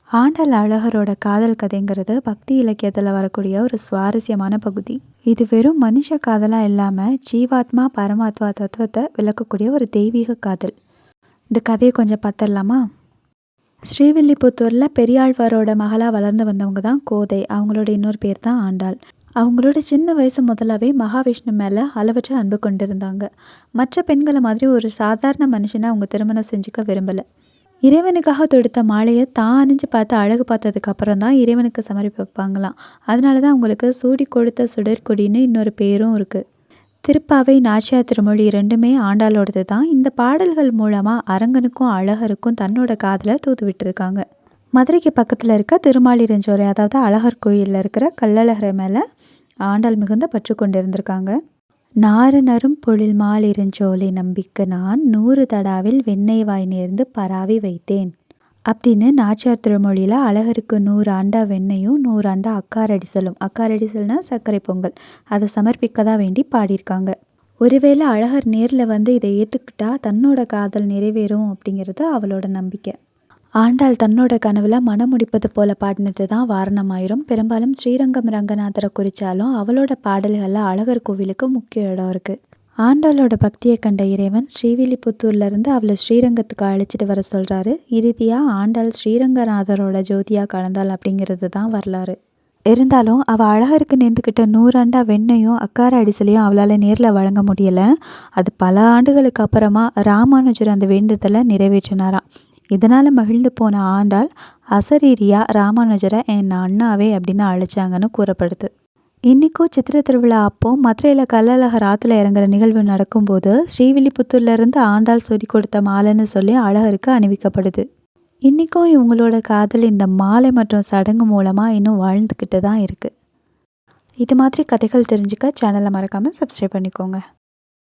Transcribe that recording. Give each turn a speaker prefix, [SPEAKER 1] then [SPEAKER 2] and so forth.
[SPEAKER 1] ஆண்டாள் அழகரோட காதல் கதைங்கிறது பக்தி இலக்கியத்தில் வரக்கூடிய ஒரு சுவாரஸ்யமான பகுதி. இது வெறும் மனுஷ காதலாக இல்லாமல் ஜீவாத்மா பரமாத்மா தத்துவத்தை விளக்கக்கூடிய ஒரு தெய்வீக காதல். இந்த கதையை கொஞ்சம் பார்த்துடலாமா? ஸ்ரீவில்லிபுத்தூரில் பெரியாழ்வாரோட மகளாக வளர்ந்து வந்தவங்க தான் கோதை. அவங்களோட இன்னொரு பேர் தான் ஆண்டாள். அவங்களோட சின்ன வயசு முதலாவே மகாவிஷ்ணு மேலே அளவற்ற அன்பு கொண்டிருந்தாங்க. மற்ற பெண்களை மாதிரி ஒரு சாதாரண மனுஷனை அவங்க திருமணம் செஞ்சுக்க விரும்பலை. இறைவனுக்காக தொடுத்த மாலையை தான் அணிஞ்சு பார்த்து அழகு பார்த்ததுக்கு அப்புறம் தான் இறைவனுக்கு சமர்ப்பிப்பாங்களாம். அதனால தான் அவங்களுக்கு சூடி கொடுத்த சுடற்கொடின்னு இன்னொரு பேரும் இருக்குது. திருப்பாவை, நாச்சியார் திருமொழி ரெண்டுமே ஆண்டாளோடது தான். இந்த பாடல்கள் மூலமாக அரங்கனுக்கும் அழகருக்கும் தன்னோட காதலை தூது விட்டுருக்காங்க. மதுரைக்கு பக்கத்தில் இருக்க திருமாலிருஞ்சோலை, அதாவது அழகர் கோயிலில் இருக்கிற கள்ளழகரை மேலே ஆண்டாள் மிகுந்த பற்று கொண்டு இருந்திருக்காங்க. நாறு நரும் பொழில் மாலிருஞ்சோலை நம்பிக்கு நான் 100 தடாவில் வெண்ணெய் வாய் நேர்ந்து பராவி வைத்தேன் அப்படின்னு நாச்சியார் திருமொழியில் அழகருக்கு 100 அண்டா வெண்ணெயும் 100 அண்டா அக்காரடிசலும், அக்காரடிசல்னா சர்க்கரை பொங்கல், அதை சமர்ப்பிக்க தான் வேண்டி பாடியிருக்காங்க. ஒருவேளை அழகர் நேரில் வந்து இதை ஏற்றுக்கிட்டா தன்னோட காதல் நிறைவேறும் அப்படிங்கிறது அவளோட நம்பிக்கை. ஆண்டாள் தன்னோட கனவுல மனம் முடிப்பது போல பாடினது தான் வாரணமாயிரம். பெரும்பாலும் ஸ்ரீரங்கம் ரங்கநாதரை குறித்தாலும் அவளோட பாடல்களில் அழகர் கோவிலுக்கு முக்கிய இடம் இருக்குது. ஆண்டாளோட பக்தியை கண்ட இறைவன் ஸ்ரீவில்லிபுத்தூர்லேருந்து அவளை ஸ்ரீரங்கத்துக்கு அழைச்சிட்டு வர சொல்கிறாரு. இறுதியாக ஆண்டாள் ஸ்ரீரங்கநாதரோட ஜோதியாக கலந்தாள் அப்படிங்கிறது தான் வரலாறு. இருந்தாலும் அவள் அழகருக்கு நேர்ந்துக்கிட்ட 100 அண்டா வெண்ணையும் அக்கார அடிசலையும் அவளால் நேரில் வழங்க முடியலை. அது பல ஆண்டுகளுக்கு அப்புறமா ராமானுஜர் அந்த வேண்டுதலை நிறைவேற்றினாராம். இதனால் மகிழ்ந்து போன ஆண்டாள் அசரீரியா ராமானுஜரை என் அண்ணாவே அப்படின்னு அழைச்சாங்கன்னு கூறப்படுது. இன்றைக்கும் சித்திரை திருவிழா அப்போ மதுரையில் கள்ளழகர் ஆற்றுல இறங்குற நிகழ்வு நடக்கும்போது ஸ்ரீவில்லிபுத்தூர்லேருந்து ஆண்டாள் சொல்லி கொடுத்த மாலைன்னு சொல்லி அழகருக்கு அணிவிக்கப்படுது. இன்றைக்கும் இவங்களோட காதல் இந்த மாலை மற்றும் சடங்கு மூலமாக இன்னும் வாழ்ந்துக்கிட்டு தான் இருக்குது. இது மாதிரி கதைகள் தெரிஞ்சுக்க சேனலை மறக்காமல் சப்ஸ்கிரைப் பண்ணிக்கோங்க.